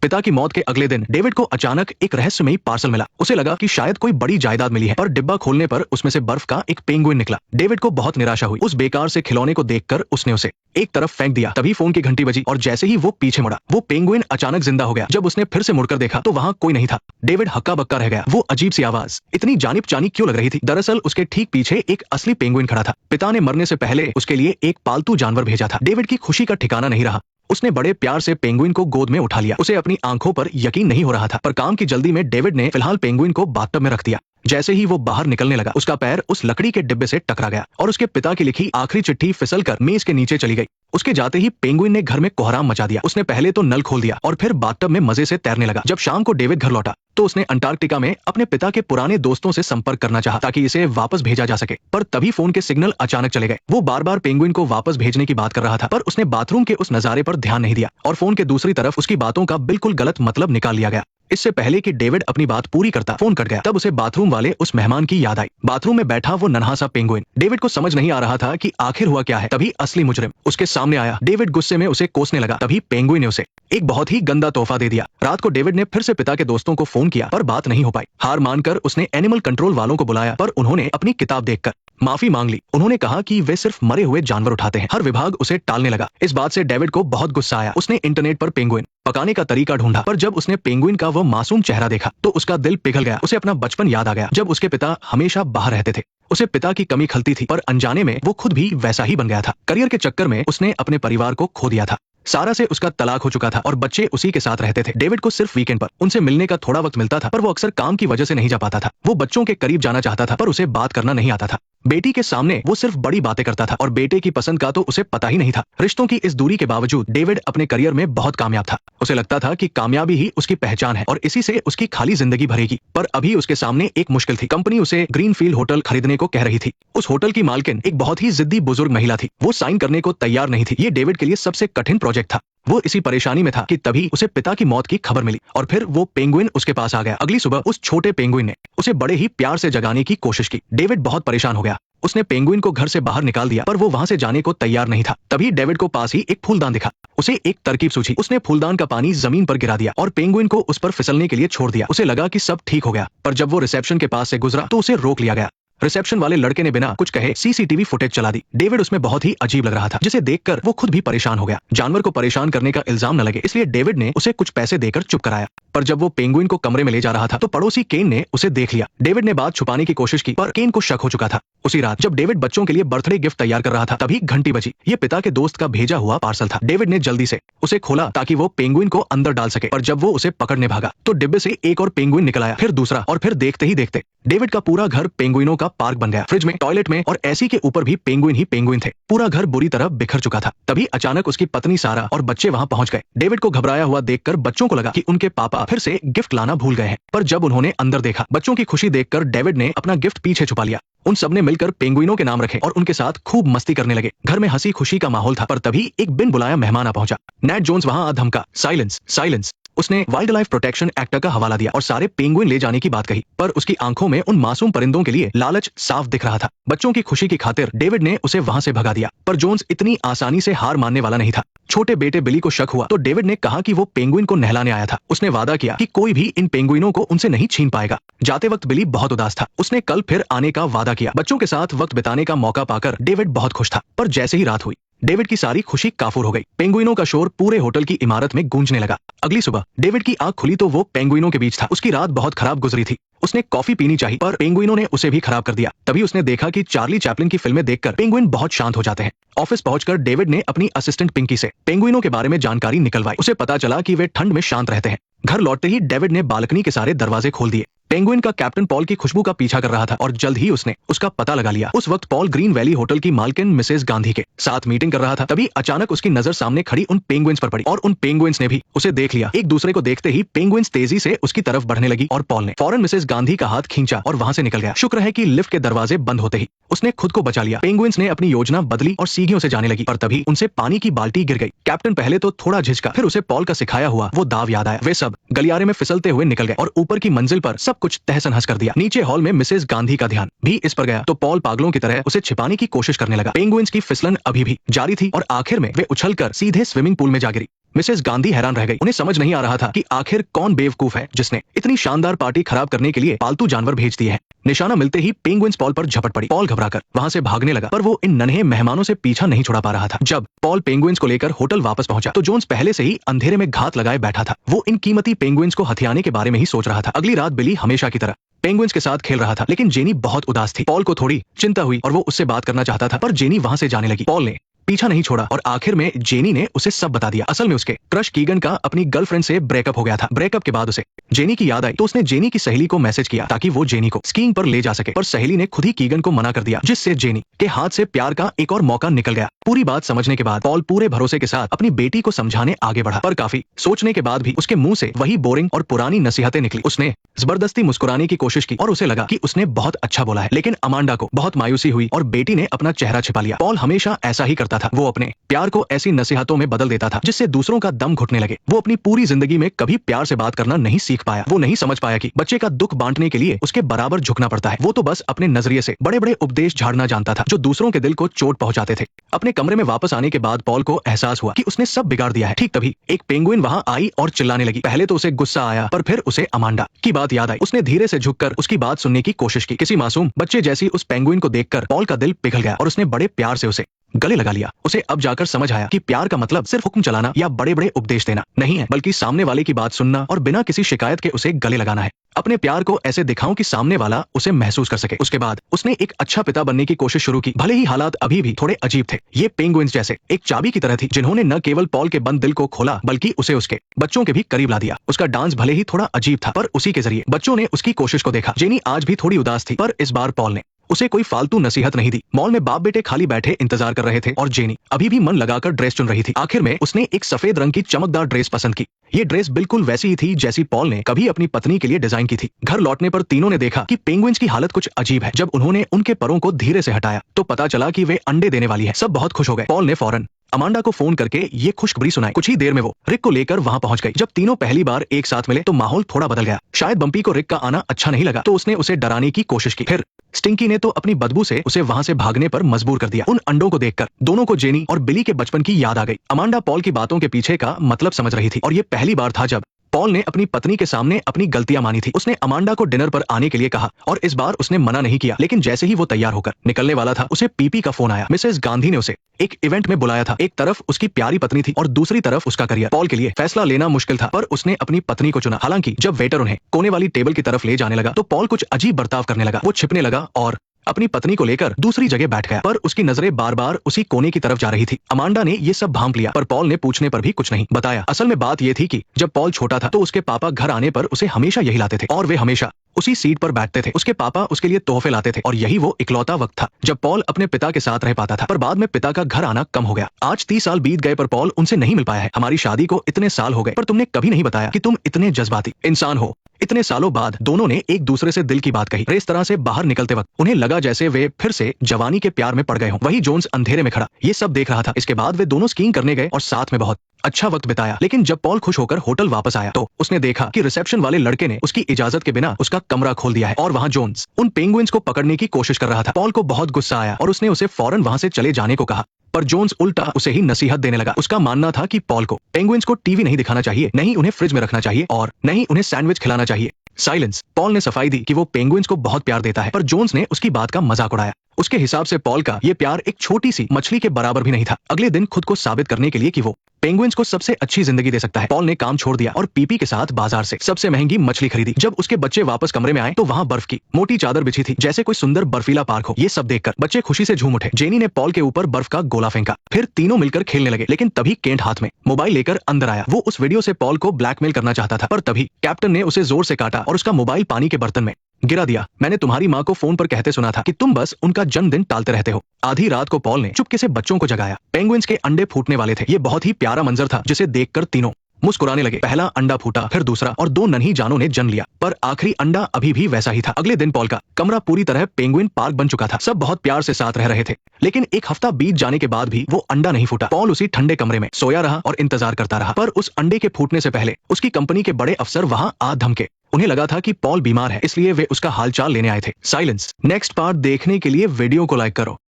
पिता की मौत के अगले दिन डेविड को अचानक एक रहस्यमयी पार्सल मिला। उसे लगा कि शायद कोई बड़ी जायदाद मिली है, पर डिब्बा खोलने पर उसमें से बर्फ का एक पेंगुइन निकला। डेविड को बहुत निराशा हुई। उस बेकार से खिलौने को देखकर उसने उसे एक तरफ फेंक दिया। तभी फोन की घंटी बजी और जैसे ही वो पीछे मुड़ा, वो पेंगुइन अचानक जिंदा हो गया। जब उसने फिर से मुड़कर देखा तो वहाँ कोई नहीं था। डेविड हक्का बक्का रह गया। वो अजीब सी आवाज इतनी जानिब जानी क्यों लग रही थी? दरअसल उसके ठीक पीछे एक असली पेंगुइन खड़ा था। पिता ने मरने से पहले उसके लिए एक पालतू जानवर भेजा था। डेविड की खुशी का ठिकाना नहीं रहा। उसने बड़े प्यार से पेंगुइन को गोद में उठा लिया। उसे अपनी आंखों पर यकीन नहीं हो रहा था, पर काम की जल्दी में डेविड ने फिलहाल पेंगुइन को बाथटब में रख दिया। जैसे ही वो बाहर निकलने लगा, उसका पैर उस लकड़ी के डिब्बे से टकरा गया और उसके पिता की लिखी आखिरी चिट्ठी फिसलकर मेज के नीचे चली गई। उसके जाते ही पेंगुइन ने घर में कोहराम मचा दिया। उसने पहले तो नल खोल दिया और फिर बाथटब में मजे से तैरने लगा। जब शाम को डेविड घर लौटा तो उसने अंटार्कटिका में अपने पिता के पुराने दोस्तों से संपर्क करना चाहा ताकि इसे वापस भेजा जा सके, पर तभी फोन के सिग्नल अचानक चले गए। वो बार बार पेंगुइन को वापस भेजने की बात कर रहा था, पर उसने बाथरूम के उस नजारे पर ध्यान नहीं दिया और फोन के दूसरी तरफ उसकी बातों का बिल्कुल गलत मतलब निकाल लिया गया। इससे पहले कि डेविड अपनी बात पूरी करता, फोन कट गया। तब उसे बाथरूम वाले उस मेहमान की याद आई। बाथरूम में बैठा वो नन्हा सा पेंगुइन। डेविड को समझ नहीं आ रहा था कि आखिर हुआ क्या है। तभी असली मुजरिम उसके सामने आया। डेविड गुस्से में उसे कोसने लगा। तभी पेंगुइन ने उसे एक बहुत ही गंदा तोहफा दे दिया। रात को डेविड ने फिर से पिता के दोस्तों को फोन किया, पर बात नहीं हो पाई। हार मानकर उसने एनिमल कंट्रोल वालों को बुलाया, पर उन्होंने अपनी किताब देखकर माफी मांग ली। उन्होंने कहा कि वे सिर्फ मरे हुए जानवर उठाते हैं। हर विभाग उसे टालने लगा। इस बात से डेविड को बहुत गुस्सा आया। उसने इंटरनेट पर पेंगुइन पकाने का तरीका ढूंढा, पर जब उसने पेंगुइन का वो मासूम चेहरा देखा तो उसका दिल पिघल गया। उसे अपना बचपन याद आ गया, जब उसके पिता हमेशा बाहर रहते थे। उसे पिता की कमी खलती थी, पर अनजाने में वो खुद भी वैसा ही बन गया था। करियर के चक्कर में उसने अपने परिवार को खो दिया था। सारा से उसका तलाक हो चुका था और बच्चे उसी के साथ रहते थे। डेविड को सिर्फ वीकेंड पर उनसे मिलने का थोड़ा वक्त मिलता था, पर वो अक्सर काम की वजह से नहीं जा पाता था। वो बच्चों के करीब जाना चाहता था, पर उसे बात करना नहीं आता था। बेटी के सामने वो सिर्फ बड़ी बातें करता था और बेटे की पसंद का तो उसे पता ही नहीं था। रिश्तों की इस दूरी के बावजूद डेविड अपने करियर में बहुत कामयाब था। उसे लगता था कि कामयाबी ही उसकी पहचान है और इसी से उसकी खाली जिंदगी भरेगी। पर अभी उसके सामने एक मुश्किल थी। कंपनी उसे ग्रीनफील्ड होटल खरीदने को कह रही थी। उस होटल की मालकिन एक बहुत ही जिद्दी बुजुर्ग महिला थी। वो साइन करने को तैयार नहीं थी। ये डेविड के लिए सबसे कठिन प्रोजेक्ट था। वो इसी परेशानी में था कि तभी उसे पिता की मौत की खबर मिली और फिर वो पेंगुइन उसके पास आ गया। अगली सुबह उस छोटे पेंगुइन ने उसे बड़े ही प्यार से जगाने की कोशिश की। डेविड बहुत परेशान हो गया। उसने पेंगुइन को घर से बाहर निकाल दिया, पर वो वहां से जाने को तैयार नहीं था। तभी डेविड को पास ही एक फूलदान दिखा। उसे एक तरकीब सूझी। उसने फूलदान का पानी जमीन पर गिरा दिया और पेंगुइन को उस पर फिसलने के लिए छोड़ दिया। उसे लगा कि सब ठीक हो गया, पर जब वो रिसेप्शन के पास से गुजरा तो उसे रोक लिया गया। रिसेप्शन वाले लड़के ने बिना कुछ कहे सीसीटीवी फुटेज चला दी। डेविड उसमें बहुत ही अजीब लग रहा था, जिसे देखकर वो खुद भी परेशान हो गया। जानवर को परेशान करने का इल्जाम न लगे, इसलिए डेविड ने उसे कुछ पैसे देकर चुप कराया। पर जब वो पेंगुइन को कमरे में ले जा रहा था तो पड़ोसी केन ने उसे देख लिया। डेविड ने बात छुपाने की कोशिश की, पर केन को शक हो चुका था। उसी रात जब डेविड बच्चों के लिए बर्थडे गिफ्ट तैयार कर रहा था, तभी घंटी बजी। ये पिता के दोस्त का भेजा हुआ पार्सल था। डेविड ने जल्दी से उसे खोला ताकि वो पेंगुइन को अंदर डाल सके, पर जब वो उसे पकड़ने भागा तो डिब्बे से एक और पेंगुइन निकल आया, फिर दूसरा, और फिर देखते ही देखते डेविड का पूरा घर पेंगुइनों का पार्क बन गया। फ्रिज में, टॉयलेट में और एसी के ऊपर भी पेंगुइन ही पेंगुइन थे। पूरा घर बुरी तरह बिखर चुका था। तभी अचानक उसकी पत्नी सारा और बच्चे वहां पहुंच गए। डेविड को घबराया हुआ देखकर बच्चों को लगा कि उनके पापा फिर से गिफ्ट लाना भूल गए हैं, पर जब उन्होंने अंदर देखा, बच्चों की खुशी देखकर डेविड ने अपना गिफ्ट पीछे छुपा लिया। उन सबने मिलकर पेंगुइनों के नाम रखे और उनके साथ खूब मस्ती करने लगे। घर में हंसी खुशी का माहौल था, पर तभी एक बिन बुलाया मेहमान आ पहुंचा। नेट जोन्स वहां आ धमका, साइलेंस साइलेंस। उसने वाइल्ड लाइफ प्रोटेक्शन एक्ट का हवाला दिया और सारे पेंगुइन ले जाने की बात कही, पर उसकी आंखों में उन मासूम परिंदों के लिए लालच साफ दिख रहा था। बच्चों की खुशी की खातिर डेविड ने उसे वहां से भगा दिया, पर जोन्स इतनी आसानी से हार मानने वाला नहीं था। छोटे बेटे बिली को शक हुआ तो डेविड ने कहा कि वो पेंगुइन को नहलाने आया था। उसने वादा किया कि कोई भी इन पेंगुइनों को उनसे नहीं छीन पाएगा। जाते वक्त बिली बहुत उदास था। उसने कल फिर आने का वादा किया। बच्चों के साथ वक्त बिताने का मौका पाकर डेविड बहुत खुश था, पर जैसे ही रात हुई डेविड की सारी खुशी काफूर हो गई। पेंगुइनों का शोर पूरे होटल की इमारत में गूंजने लगा। अगली सुबह डेविड की आंख खुली तो वो पेंगुइनों के बीच था। उसकी रात बहुत खराब गुजरी थी। उसने कॉफी पीनी चाहिए, पर पेंगुइनों ने उसे भी खराब कर दिया। तभी उसने देखा कि चार्ली चैपलिन की फिल्में देखकर पेंगुइन बहुत शांत हो जाते हैं। ऑफिस पहुंचकर डेविड ने अपनी असिस्टेंट पिंकी से पेंगुइनों के बारे में जानकारी निकलवाई। उसे पता चला कि वे ठंड में शांत रहते हैं। घर लौटते ही डेविड ने बालकनी के सारे दरवाजे खोल दिए। पेंगुइन का कैप्टन पॉल की खुशबू का पीछा कर रहा था और जल्द ही उसने उसका पता लगा लिया। उस वक्त पॉल ग्रीन वैली होटल की मालकिन मिसेस गांधी के साथ मीटिंग कर रहा था। तभी अचानक उसकी नजर सामने खड़ी उन पेंगुइन्स पर पड़ी और उन पेंगुइन्स ने भी उसे देख लिया। एक दूसरे को देखते ही पेंगुइन्स तेजी से उसकी तरफ बढ़ने लगी और पॉल ने फौरन मिसेस गांधी का हाथ खींचा और वहां से निकल गया। शुक्र है कि लिफ्ट के दरवाजे बंद होते ही उसने खुद को बचा लिया। पेंगुइन्स ने अपनी योजना बदली और सीढ़ियों से जाने लगी, पर तभी उनसे पानी की बाल्टी गिर गई। कैप्टन पहले तो थोड़ा झिझका, फिर उसे पॉल का सिखाया हुआ वो दाव याद आया। वे सब गलियारे में फिसलते हुए निकल गए और ऊपर की मंजिल पर सब कुछ तहस-नहस कर दिया। नीचे हॉल में मिसेज गांधी का ध्यान भी इस पर गया तो पॉल पागलों की तरह उसे छिपाने की कोशिश करने लगा। पेंगुइन्स की फिसलन अभी भी जारी थी और आखिर में वे उछलकर सीधे स्विमिंग पूल में जा गिरी। मिसेज गांधी हैरान रह गई। उन्हें समझ नहीं आ रहा था कि आखिर कौन बेवकूफ है जिसने इतनी शानदार पार्टी खराब करने के लिए पालतू जानवर भेज दिए हैं। निशाना मिलते ही पेंगुइन्स पॉल पर झपट पड़ी। पॉल घबराकर वहां से भागने लगा पर वो इन नन्हे मेहमानों से पीछा नहीं छुड़ा पा रहा था। जब पॉल पेंगुइन्स को लेकर होटल वापस पहुंचा तो जोन्स पहले से ही अंधेरे में घात लगाए बैठा था। वो इन कीमती पेंगुइन्स को हथियाने के बारे में ही सोच रहा था। अगली रात बिली हमेशा की तरह पेंगुइन्स के साथ खेल रहा था लेकिन जेनी बहुत उदास थी। पॉल को थोड़ी चिंता हुई और वो उससे बात करना चाहता था पर जेनी वहां से जाने लगी। पॉल ने पीछा नहीं छोड़ा और आखिर में जेनी ने उसे सब बता दिया। असल में उसके क्रश कीगन का अपनी गर्लफ्रेंड से ब्रेकअप हो गया था। ब्रेकअप के बाद उसे जेनी की याद आई तो उसने जेनी की सहेली को मैसेज किया ताकि वो जेनी को स्कीइंग पर ले जा सके, पर सहेली ने खुद ही कीगन को मना कर दिया जिससे जेनी के हाथ से प्यार का एक और मौका निकल गया। पूरी बात समझने के बाद पॉल पूरे भरोसे के साथ अपनी बेटी को समझाने आगे बढ़ा पर काफी सोचने के बाद भी उसके मुंह से वही बोरिंग और पुरानी नसीहतें निकली। उसने जबरदस्ती मुस्कुराने की कोशिश की और उसे लगा कि उसने बहुत अच्छा बोला है, लेकिन अमांडा को बहुत मायूसी हुई और बेटी ने अपना चेहरा छिपा लिया। पॉल हमेशा ऐसा ही करता था। वो अपने प्यार को ऐसी नसीहतों में बदल देता था जिससे दूसरों का दम घुटने लगे। वो अपनी पूरी जिंदगी में कभी प्यार से बात करना नहीं सीख पाया। वो नहीं समझ पाया कि बच्चे का दुख बांटने के लिए उसके बराबर झुकना पड़ता है। वो तो बस अपने नजरिए से बड़े बड़े उपदेश झाड़ना जानता था जो दूसरों के दिल को चोट पहुंचाते थे। अपने कमरे में वापस आने के बाद पॉल को एहसास हुआ कि उसने सब बिगाड़ दिया है। ठीक तभी एक पेंगुइन वहां आई और चिल्लाने लगी। पहले तो उसे गुस्सा आया पर फिर उसे अमांडा की बात याद आई। उसने धीरे से झुककर उसकी बात सुनने की कोशिश की। किसी मासूम बच्चे जैसी उस पेंगुइन को देखकर पॉल का दिल पिघल गया और उसने बड़े प्यार से उसे गले लगा लिया। उसे अब जाकर समझ आया कि प्यार का मतलब सिर्फ हुक्म चलाना या बड़े बड़े उपदेश देना नहीं है, बल्कि सामने वाले की बात सुनना और बिना किसी शिकायत के उसे गले लगाना है। अपने प्यार को ऐसे दिखाऊं कि सामने वाला उसे महसूस कर सके। उसके बाद उसने एक अच्छा पिता बनने की कोशिश शुरू की। भले ही हालात अभी भी थोड़े अजीब थे। ये पेंगुइन्स जैसे एक चाबी की तरह थी जिन्होंने न केवल पॉल के बंद दिल को खोला बल्कि उसे उसके बच्चों के भी करीब ला दिया। उसका डांस भले ही थोड़ा अजीब था पर उसी के जरिए बच्चों ने उसकी कोशिश को देखा। जेनी आज भी थोड़ी उदास थी पर इस बार पॉल ने उसे कोई फालतू नसीहत नहीं दी। मॉल में बाप बेटे खाली बैठे इंतजार कर रहे थे और जेनी अभी भी मन लगाकर ड्रेस चुन रही थी। आखिर में उसने एक सफेद रंग की चमकदार ड्रेस पसंद की। ये ड्रेस बिल्कुल वैसी ही थी जैसी पॉल ने कभी अपनी पत्नी के लिए डिजाइन की थी। घर लौटने पर तीनों ने देखा कि पेंगुइन्स की हालत कुछ अजीब है। जब उन्होंने उनके परों को धीरे से हटाया तो पता चला कि वे अंडे देने वाली है। सब बहुत खुश हो गए। पॉल ने फौरन अमांडा को फोन करके ये खुशखबरी सुनाई। कुछ ही देर में वो रिक को लेकर वहां पहुंच गई। जब तीनों पहली बार एक साथ मिले तो माहौल थोड़ा बदल गया। शायद बम्पी को रिक का आना अच्छा नहीं लगा तो उसने उसे डराने की कोशिश की। फिर स्टिंकी ने तो अपनी बदबू से उसे वहां से भागने पर मजबूर कर दिया। उन अंडों को देखकर दोनों को जेनी और बिली के बचपन की याद आ गई। अमांडा पॉल की बातों के पीछे का मतलब समझ रही थी और ये पहली बार था जब पॉल ने अपनी पत्नी के सामने अपनी गलतियां मानी थी। उसने अमांडा को डिनर पर आने के लिए कहा और इस बार उसने मना नहीं किया, लेकिन जैसे ही वो तैयार होकर निकलने वाला था उसे पीपी का फोन आया। मिसेस गांधी ने उसे एक इवेंट में बुलाया था। एक तरफ उसकी प्यारी पत्नी थी और दूसरी तरफ उसका करियर। पॉल के लिए फैसला लेना मुश्किल था पर उसने अपनी पत्नी को चुना। हालांकि जब वेटर उन्हें कोने वाली टेबल की तरफ ले जाने लगा तो पॉल कुछ अजीब बर्ताव करने लगा। वो छिपने लगा और अपनी पत्नी को लेकर दूसरी जगह बैठ गया पर उसकी नजरें बार बार उसी कोने की तरफ जा रही थी। अमांडा ने ये सब भांप लिया पर पॉल ने पूछने पर भी कुछ नहीं बताया। असल में बात ये थी कि जब पॉल छोटा था तो उसके पापा घर आने पर उसे हमेशा यही लाते थे और वे हमेशा उसी सीट पर बैठते थे। उसके पापा उसके लिए तोहफे लाते थे और यही वो इकलौता वक्त था जब पॉल अपने पिता के साथ रह पाता था। पर बाद में पिता का घर आना कम हो गया। आज 30 साल बीत गए पर पॉल उनसे नहीं मिल पाया है। हमारी शादी को इतने साल हो गए पर तुमने कभी नहीं बताया कि तुम इतने जज्बाती इंसान हो। इतने सालों बाद दोनों ने एक दूसरे से दिल की बात कही। रेस्तरां से बाहर निकलते वक्त उन्हें लगा जैसे वे फिर से जवानी के प्यार में पड़ गए हों। वही जोन्स अंधेरे में खड़ा ये सब देख रहा था। इसके बाद वे दोनों स्कीइंग करने गए और साथ में बहुत अच्छा वक्त बिताया। लेकिन जब पॉल खुश होकर होटल वापस आया तो उसने देखा कि रिसेप्शन वाले लड़के ने उसकी इजाजत के बिना उसका कमरा खोल दिया है और वहां जोन्स उन पेंगुइन्स को पकड़ने की कोशिश कर रहा था। पॉल को बहुत गुस्सा आया और उसने उसे फौरन वहां से चले जाने को कहा पर जोन्स उल्टा उसे ही नसीहत देने लगा। उसका मानना था कि पॉल को पेंगुइन्स को टीवी नहीं दिखाना चाहिए, नहीं उन्हें फ्रिज में रखना चाहिए और नहीं उन्हें सैंडविच खिलाना चाहिए। साइलेंस। पॉल ने सफाई दी कि वो पेंगुइन्स को बहुत प्यार देता है पर जोन्स ने उसकी बात का मजाक उड़ाया। उसके हिसाब से पॉल का ये प्यार एक छोटी सी मछली के बराबर भी नहीं था। अगले दिन खुद को साबित करने के लिए कि वो पेंगुइन्स को सबसे अच्छी जिंदगी दे सकता है, पॉल ने काम छोड़ दिया और पीपी के साथ बाजार से सबसे महंगी मछली खरीदी। जब उसके बच्चे वापस कमरे में आए तो वहां बर्फ की मोटी चादर बिछी थी जैसे कोई सुंदर बर्फीला पार्क हो। ये सब देखकर बच्चे खुशी से झूम उठे। जेनी ने पॉल के ऊपर बर्फ का गोला फेंका। फिर तीनों मिलकर खेलने लगे। लेकिन तभी केंट हाथ में मोबाइल लेकर अंदर आया। वो उस वीडियो से पॉल को ब्लैकमेल करना चाहता था पर तभी कैप्टन ने उसे जोर से काटा और उसका मोबाइल पानी के बर्तन में गिरा दिया। मैंने तुम्हारी माँ को फोन पर कहते सुना था कि तुम बस उनका जन्मदिन टालते रहते हो। आधी रात को पॉल ने चुपके से बच्चों को जगाया। पेंगुइन्स के अंडे फूटने वाले थे। ये बहुत ही प्यारा मंजर था जिसे देखकर तीनों मुस्कुराने लगे। पहला अंडा फूटा, फिर दूसरा, और 2 नन्ही जानों ने जन्म लिया। पर आखिरी अंडा अभी भी वैसा ही था। अगले दिन पॉल का कमरा पूरी तरह पेंगुइन पार्क बन चुका था। सब बहुत प्यार से साथ रह रहे थे, लेकिन एक हफ्ता बीत जाने के बाद भी वो अंडा नहीं फूटा। पॉल उसी ठंडे कमरे में सोया रहा और इंतजार करता रहा। पर उस अंडे के फूटने से पहले उसकी कंपनी के बड़े अफसर वहां आ धमके। उन्हें लगा था कि पॉल बीमार है, इसलिए वे उसका हालचाल लेने आए थे। साइलेंस। नेक्स्ट पार्ट देखने के लिए वीडियो को लाइक करो।